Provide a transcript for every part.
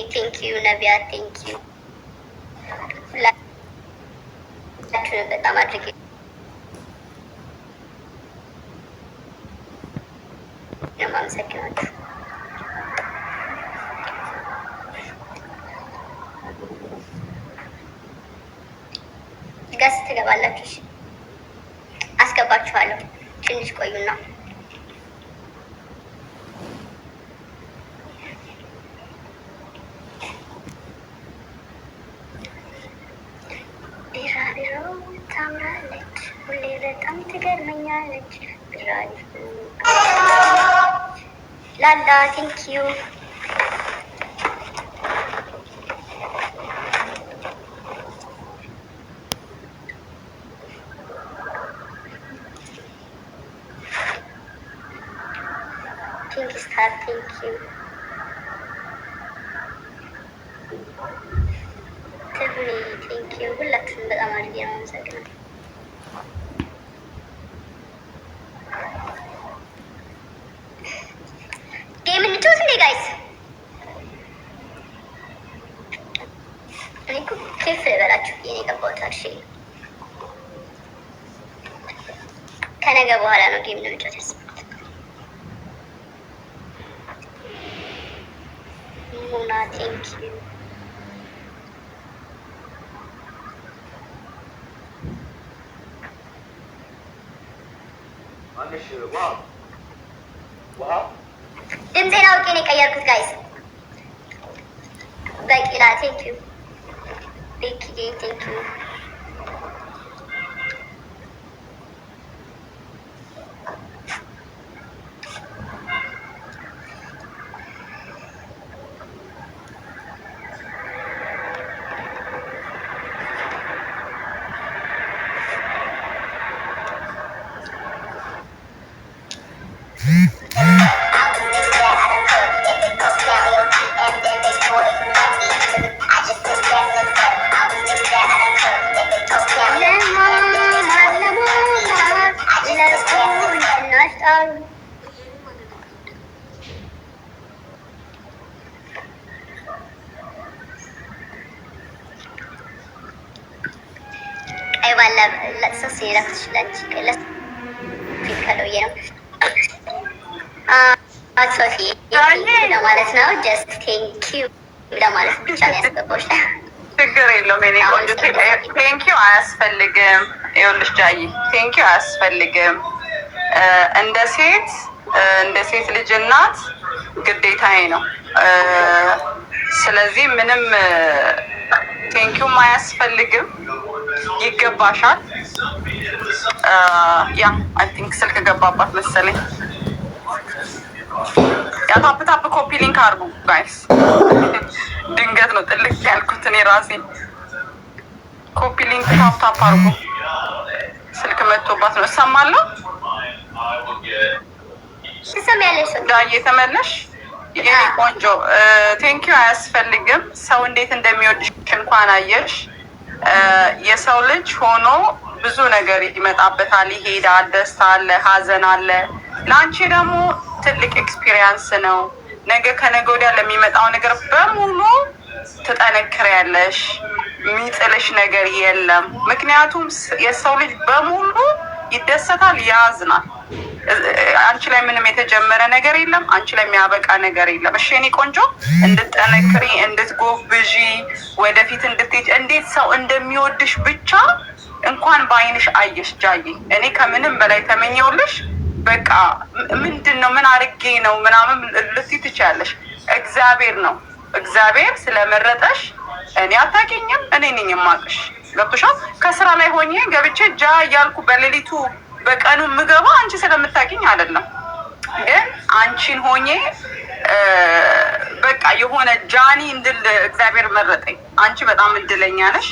ቴንክ ዩ ነቢያ ቴንክ ዩ ሁላችሁንም በጣም አድርጌ ነው የማመሰግናችሁ። ገስ ትገባላችሁ። አስገባችኋለሁ። ትንሽ ቆዩና ቢራቢሮ ታምራለች፣ ሁሌ በጣም ትገርመኛለች። ላላ ቴንኪዩ ቴንክ ስታር ቴንኪዩ ትብኒ ቴንኪዩ ሁላችሁም በጣም አድርጌ ነው የማመሰግነው። ጌም እንጫወት እንዴ ጋይስ? እኔ እኮ ኬፍ ልበላችሁ የኔ የገባሁት አልሽ። ከነገ በኋላ ነው ጌም ነው እንጫወት ያስብኩት። ሙና ቴንኪዩ ድምፄን አውቄ ነው የቀየርኩት ጋይስ። በቂላ ቴንኪዩ ቤኪ ቴንኪዩ ለማለት ነው። ጀስት ቴንኪው ለማለት ብቻ ነው ያስገባሁሽ። ችግር የለውም የእኔ ቆንጆ። ቴንኪው አያስፈልግም። ይኸውልሽ ጃይ ቴንኪው አያስፈልግም። እንደ ሴት ልጅ እናት ግዴታዬ ነው። ስለዚህ ምንም ቴንኪውም አያስፈልግም። ይገባሻል። ያ አይ ቲንክ ስልክ ገባባት መሰለኝ። ያ ታፕ ኮፒ ሊንክ አድርጉ ጋይስ። ድንገት ነው ጥልቅ ያልኩት እኔ ራሴ። ኮፒ ሊንክ ታፕ አድርጉ። ስልክ መጥቶባት ነው። እሰማለሁ። ትሰሚያለሽ? ዳዬ ተመለሽ የኔ ቆንጆ። ቴንኪው አያስፈልግም። ሰው እንዴት እንደሚወድሽ እንኳን አየሽ። የሰው ልጅ ሆኖ ብዙ ነገር ይመጣበታል፣ ይሄዳል። ደስታ አለ፣ ሀዘን አለ። ለአንቺ ደግሞ ትልቅ ኤክስፒሪየንስ ነው። ነገ ከነገ ወዲያ ለሚመጣው ነገር በሙሉ ትጠነክሪያለሽ። የሚጥልሽ ነገር የለም። ምክንያቱም የሰው ልጅ በሙሉ ይደሰታል፣ ያዝናል። አንቺ ላይ ምንም የተጀመረ ነገር የለም። አንቺ ላይ የሚያበቃ ነገር የለም። እሺ የኔ ቆንጆ፣ እንድትጠነክሪ፣ እንድትጎብዢ፣ ወደፊት እንድትሄጂ፣ እንዴት ሰው እንደሚወድሽ ብቻ እንኳን በአይንሽ አየሽ ጃዬ። እኔ ከምንም በላይ ተመኘውልሽ። በቃ ምንድን ነው ምን አርጌ ነው ምናምን ልትይ ትችያለሽ። እግዚአብሔር ነው፣ እግዚአብሔር ስለመረጠሽ። እኔ አታውቂኝም፣ እኔ ነኝ የማውቅሽ። ገብቶሻል? ከስራ ላይ ሆኜ ገብቼ ጃ እያልኩ በሌሊቱ በቀኑ የምገባ አንቺ ስለምታውቂኝ አይደለም። ግን አንቺን ሆኜ በቃ የሆነ ጃኒ እንድል እግዚአብሔር መረጠኝ። አንቺ በጣም እድለኛ ነሽ።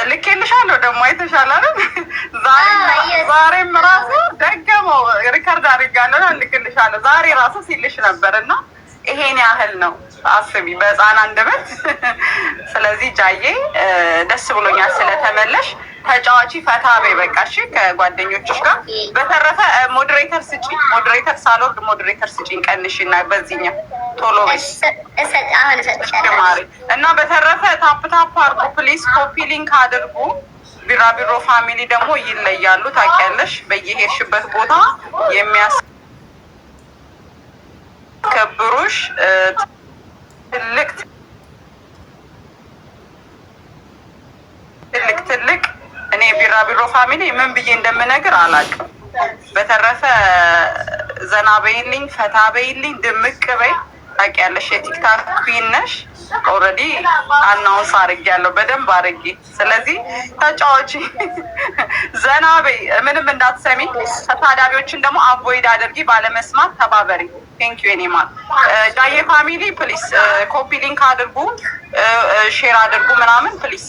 ልኬልሻለሁ ደግሞ አይተሻል አይደል? ዛሬም ራሱ ደገመው ሪከርድ አድርጋለሁ። ልክልሻለሁ ዛሬ ራሱ ሲልሽ ነበር እና ይሄን ያህል ነው አስቢ በህፃን አንደበት። ስለዚህ ጃዬ ደስ ብሎኛል ስለተመለሽ። ተጫዋቺ ፈታ በይ በቃ እሺ፣ ከጓደኞችሽ ጋር። በተረፈ ሞዴሬተር ስጪኝ፣ ሞዴሬተር ሳልወርድ ሞዴሬተር ስጪኝ ቀንሽ እና በዚህኛው ቶሎ በይ እና በተረፈ ታፕ ታፕ አድርጉ ፕሊዝ፣ ኮፒ ሊንክ አድርጉ። ቢራቢሮ ፋሚሊ ደግሞ ይለያሉ ታውቂያለሽ፣ በየሄድሽበት ቦታ የሚያስከብሩሽ ትልቅ እኔ ቢራቢሮ ፋሚሊ ምን ብዬ እንደምነግር አላውቅም። በተረፈ ዘና በይልኝ፣ ፈታ በይልኝ፣ ድምቅ በይ። ታውቂያለሽ የቲክታክ ኩዊን ነሽ። ኦልሬዲ አናውንስ አድርጌያለሁ በደንብ አድርጌ። ስለዚህ ተጫዋች ዘና በይ፣ ምንም እንዳትሰሚ። ተሳዳቢዎችን ደግሞ አቮይድ አድርጊ፣ ባለመስማት ተባበሪ። ቴንክ ዩ ኔማል ጃዬ ፋሚሊ ፕሊስ ኮፒ ሊንክ አድርጉ፣ ሼር አድርጉ ምናምን ፕሊስ።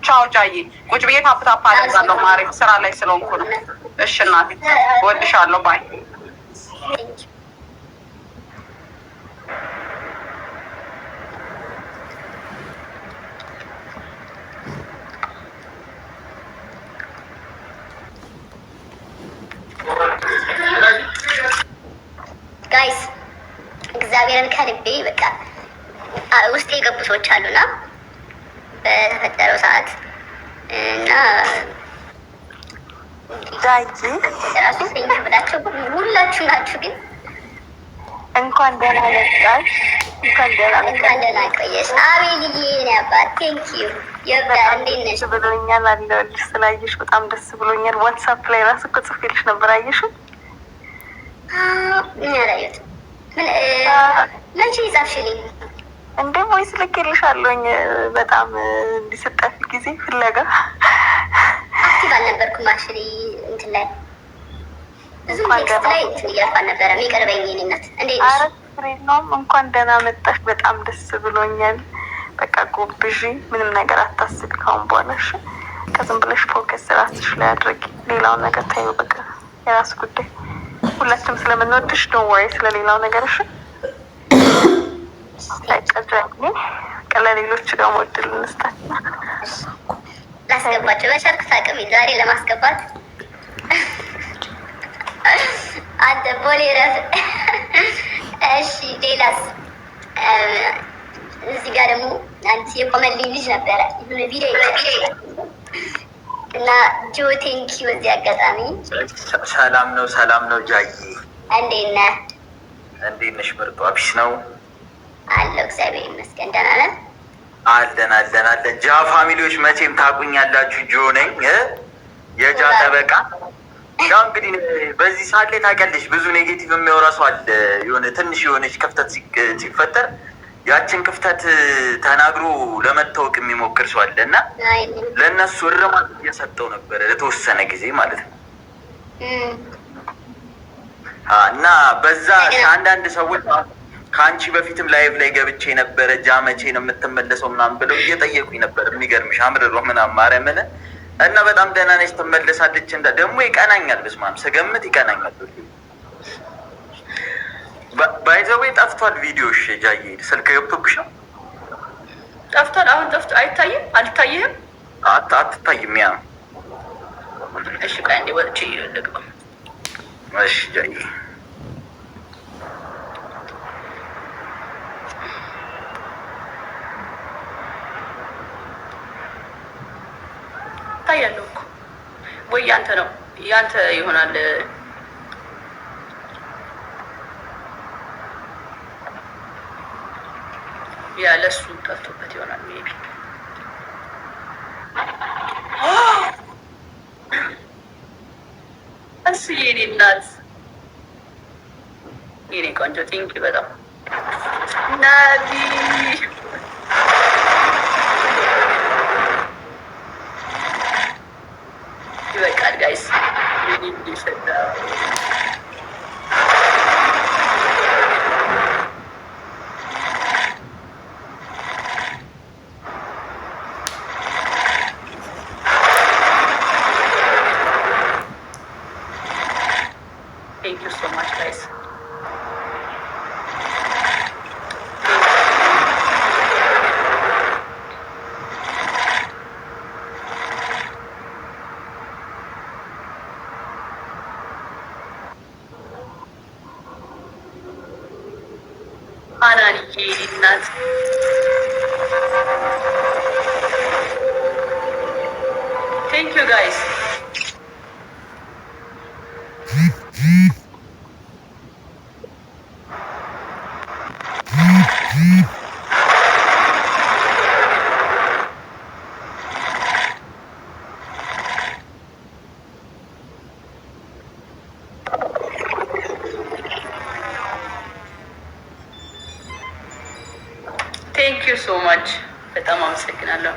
ቻው ጃዬ፣ ቁጭ ብዬ ታፕታፕ አደርጋለሁ። ማሬ ስራ ላይ ስለሆንኩ ነው። እሺ እናቴ ወድሻለሁ። ባይ ጋይስ። እግዚአብሔርን ከልቤ በቃ ውስጥ የገቡ ሰዎች አሉና በተፈጠረው ሰዓት እና ዳጂ ራሱ ሰኛ ብላችሁ ሁላችሁ ናችሁ። ግን እንኳን ደህና መጣሽ፣ እንኳን ደህና ቆየሽ። አቤልዬ የኔ አባት ቴንክ ዩ የብዳር እንዴት ነሽ? ብሎኛል አለሁልሽ። ስላየሽ በጣም ደስ ብሎኛል። ዋትሳፕ ላይ ራሱ እኮ ጽፌልሽ ነበር። አየሽው? ምን ያላየሁት መቼ ጻፍሽልኝ እንዴ? ቮይስ ልኬልሻለሁኝ። በጣም እንዲሰጠፊ ጊዜ ፍለጋ አክቲቭ አልነበርኩም። አክቹዋሊ እንትን ላይ ብዙም ቴክስት ላይ እንትን እያልኩ ነበረ የሚቀርበኝ የኔነት እንዴት ነሽ? ፍሬናውም እንኳን ደህና መጣሽ። በጣም ደስ ብሎኛል። በቃ ጎብዢ፣ ምንም ነገር አታስቢ ካሁን በኋላ እሺ። ከዝም ብለሽ ፎከስ ራስሽ ላይ አድርጊ። ሌላውን ነገር ታዩ፣ በቃ የራስ ጉዳይ። ሁላችንም ስለምንወድሽ ዶንት ወሪ ስለሌላው ነገር እሺ። አይቀርም ለሌሎች ደግሞ እድል እንስጣቸው። ላስገባቸው በቻልኩት አቅም ዛሬ ለማስገባት አንተ ቦሌ ረፍ። እሺ ሌላስ? እዚህ ጋር ደግሞ አንቺ የቆመልኝ ልጅ ነበረ ቪዲዮ እና ጆ ቴንኪ። በዚህ አጋጣሚ ሰላም ነው፣ ሰላም ነው ጃዬ፣ እንዴት ነህ? እንዴት ነሽ? ምርጧ ፒስ ነው አለው። እግዚአብሔር ይመስገን ደህና ነን። አለን አለን አለን። ጃ ፋሚሊዎች መቼም ታቁኛላችሁ፣ ጆ ነኝ የጃ ጠበቃ። ያው እንግዲህ በዚህ ሰዓት ላይ ታውቂያለሽ ብዙ ኔጌቲቭ የሚያወራ ሰው አለ። የሆነ ትንሽ የሆነች ክፍተት ሲፈጠር ያችን ክፍተት ተናግሮ ለመታወቅ የሚሞክር ሰው አለ እና ለእነሱ እርማት እየሰጠው ነበረ ለተወሰነ ጊዜ ማለት ነው። እና በዛ አንዳንድ ሰዎች ከአንቺ በፊትም ላይቭ ላይ ገብቼ ነበረ ጃ መቼ ነው የምትመለሰው ምናምን ብለው እየጠየቁኝ ነበር። የሚገርምሽ አምርሮ ምናምን ማርያምን እና በጣም ደህና ነች ትመለሳለች። ደግሞ ይቀናኛል፣ በስማም ስገምት ይቀናኛል። ባይዘዌ ጠፍቷል ቪዲዮሽ ጃዬ፣ ስልክ ገብቶብሻል? ጠፍቷል። አሁን ጠፍቶ አይታይም። አልታይህም? አትታይም። ያ እሺ ቆይ አንዴ ወጥቼ ልግባ። እሺ ጃዬ ታያለሁ እኮ ወይ ያንተ ነው ያንተ ይሆናል። ያ ለሱ ጠፍቶበት ይሆናል ሜቢ። እሱ የኔ እናት የኔ ቆንጆ ቲንኪ በጣም ናቢ ይበቃል ጋይስ። Thank you so much guys. Thank you guys. Thank you so much. በጣም አመሰግናለሁ።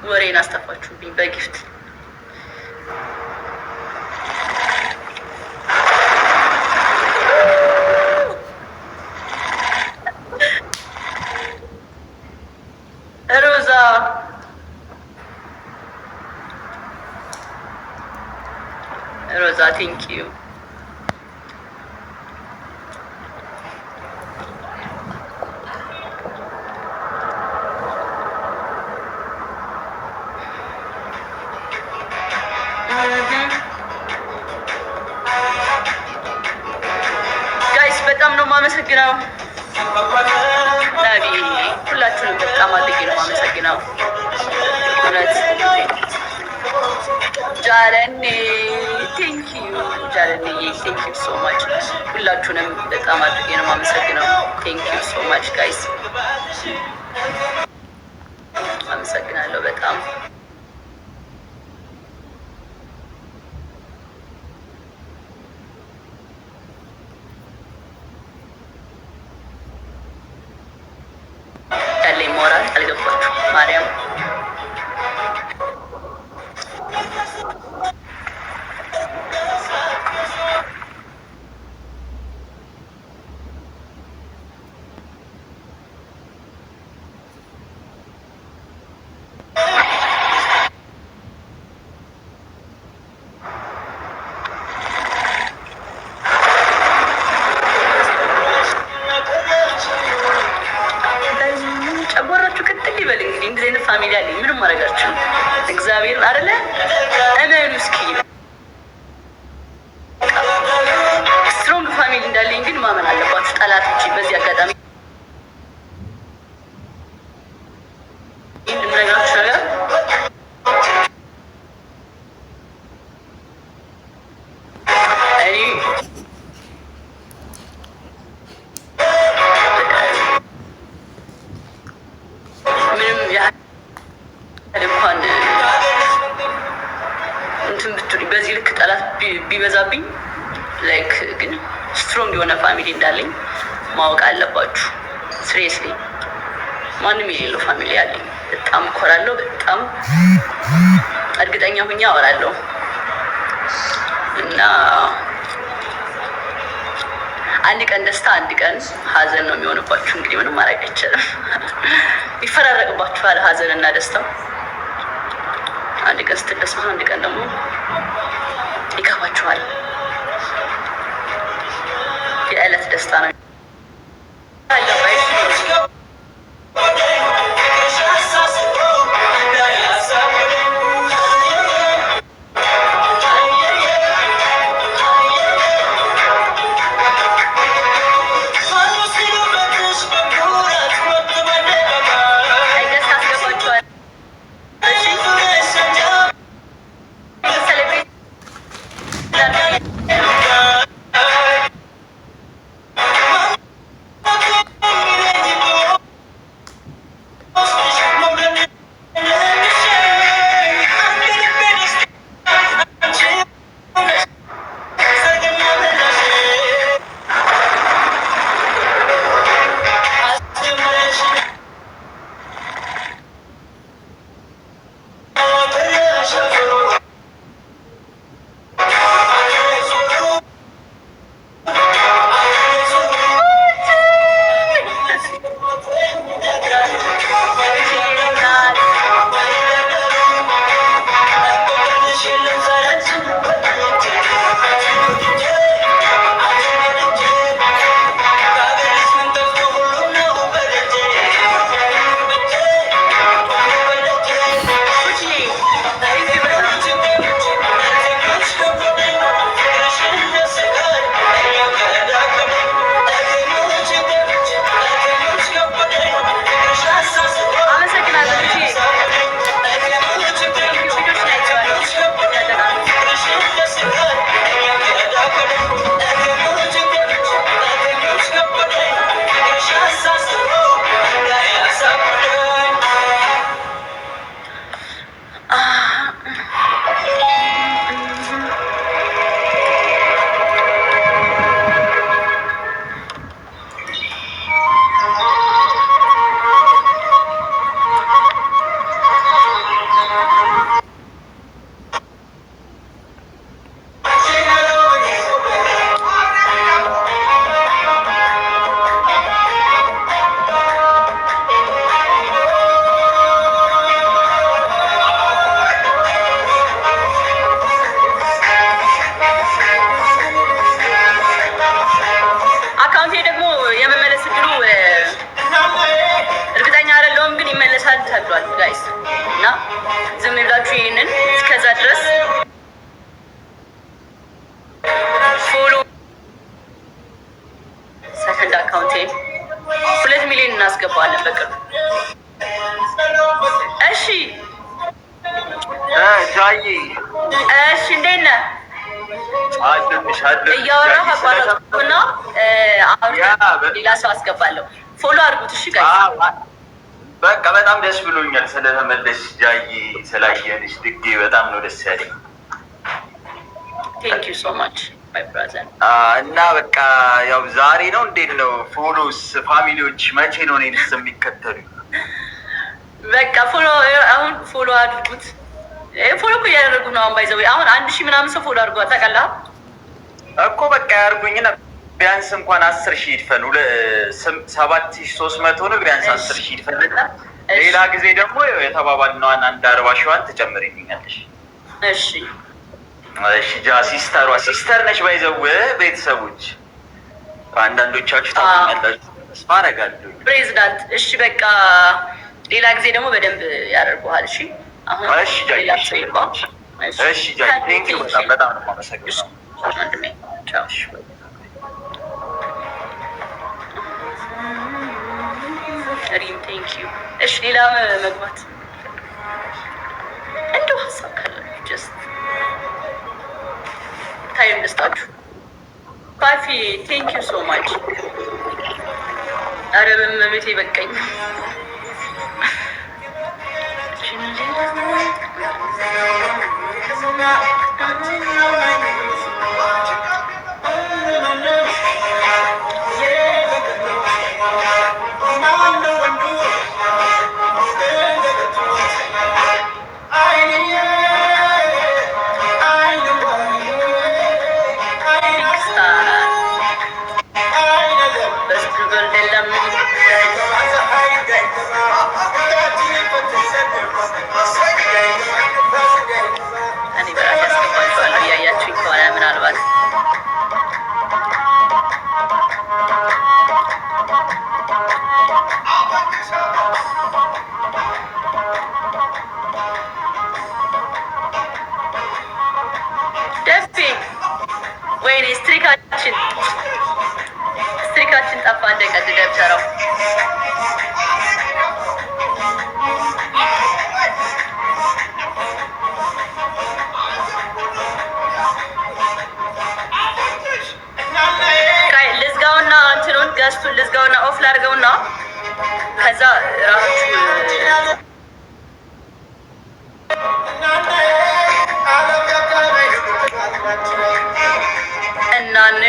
ወሬን አስጠፋችሁብኝ በጊፍት። ሮዛ ሮዛ ቴንክ ዩ። ጋይስ በጣም ነው የማመሰግነው። ናቢ ሁላችሁንም በጣም አድርጌ ነው የማመሰግነው። እውነት ጃለኔ ቴንክ ዩ ጃለኔ ቴንክ ዩ ሶ ማች። ሁላችሁንም በጣም አድርጌ ነው የማመሰግነው። ቴንክ ዩ ሶ ማች ጋይስ አመሰግናለሁ በጣም። ያለኝ ሞራል አልገባችሁ ማርያም ጨጓራችሁ ቅጥል ይበል። እንግዲህ እንደዚህ አይነት ፋሚሊ አለኝ። ምንም ማድረጋችሁ እግዚአብሔርን አይደለ እመኑ እስኪ። ስትሮንግ ፋሚሊ እንዳለኝ ግን ማመን አለባችሁ ጠላቶች። በዚህ አጋጣሚ የምነግራችሁ ነገር እኔ ምንም ያህል እንኳን እንትን ብትሉኝ በዚህ ልክ ጠላት ቢበዛብኝ ላይክ ግን ስትሮንግ የሆነ ፋሚሊ እንዳለኝ ማወቅ አለባችሁ። ስሬስሊ ማንም የሌለው ፋሚሊ አለኝ። በጣም እኮራለሁ። በጣም እርግጠኛ ሁኛ አወራለሁ እና አንድ ቀን ደስታ አንድ ቀን ሀዘን ነው የሚሆንባችሁ። እንግዲህ ምንም ማድረግ አይቻልም። ይፈራረቅባችኋል ሀዘን እና ደስታው። አንድ ቀን ስትደሰቱ፣ አንድ ቀን ደግሞ ይከፋችኋል። የዕለት ደስታ ነው። ይደርሳል ተብሏል ጋይስ። እና ዝም ብላችሁ ይሄንን እስከዛ ድረስ ፎሎ ሰከንድ አካውንቴን 2 ሚሊዮን እናስገባለን በቅርቡ። እሺ ጃዬ እሺ፣ እንዴት ነህ? እያወራሁ አቋረጥኩና አሁን ሌላ ሰው አስገባለሁ። ፎሎ አድርጉት እሺ ጋይስ። በቃ በጣም ደስ ብሎኛል ስለተመለስሽ ጃዬ፣ ስላየንሽ ድጌ በጣም ነው ደስ ያለኝ። ቴንክ ዩ ሶ ማች ማይ ብራዘር። እና በቃ ያው ዛሬ ነው እንዴት ነው ፎሎስ ፋሚሊዎች መቼ ነው እኔንስ የሚከተሉ? በቃ ፎሎ አሁን ፎሎ አድርጉት። ፎሎ እኮ እያደረጉ ነው አሁን ባይዘው አሁን 1000 ምናምን ሰው ፎሎ አድርጓል ታውቃለህ እኮ። በቃ ያርጉኝና ቢያንስ እንኳን 10,000 ይድፈን። 7,300 ነው ቢያንስ 10,000 ይድፈንና ሌላ ጊዜ ደግሞ የተባባልነዋን 40,000 ትጨምሪልኛለሽ። እሺ እሺ ጃ ሲስተር ነች ባይዘው ቤተሰቦች አንዳንዶቻችሁ ታውቃላችሁ ተስፋ አደርጋለሁ። ፕሬዚዳንት እሺ በቃ ሌላ ጊዜ ደግሞ በደንብ ያደርጉሃል። እሺ አሁን እሺ ጃ እሺ ጃ ቴንክ ዩ በጣም ነው የማመሰግነው ወንድሜ። ቻው ሪም ቴንክ ዩ። እሺ ሌላ መግባት እንደው ሀሳብ ካለ ጀስት ታይም ልስጣችሁ። ፋፊ ቴንክ ዩ ሶ ማች። አረ በመቤቴ በቃኝ። እኔ በራሴ ያስገባቸዋለሁ እያያችሁኝ ከሆነ ምናልባት ደፌ ወይኔ ስትሪካችን ጠፋ። እንደቀድ ደብተራው ልዝጋውና እንትኑን ገዝቱን ልዝጋውና ኦፍ ላድርገውና ከዛ ራሳችሁ እናኔ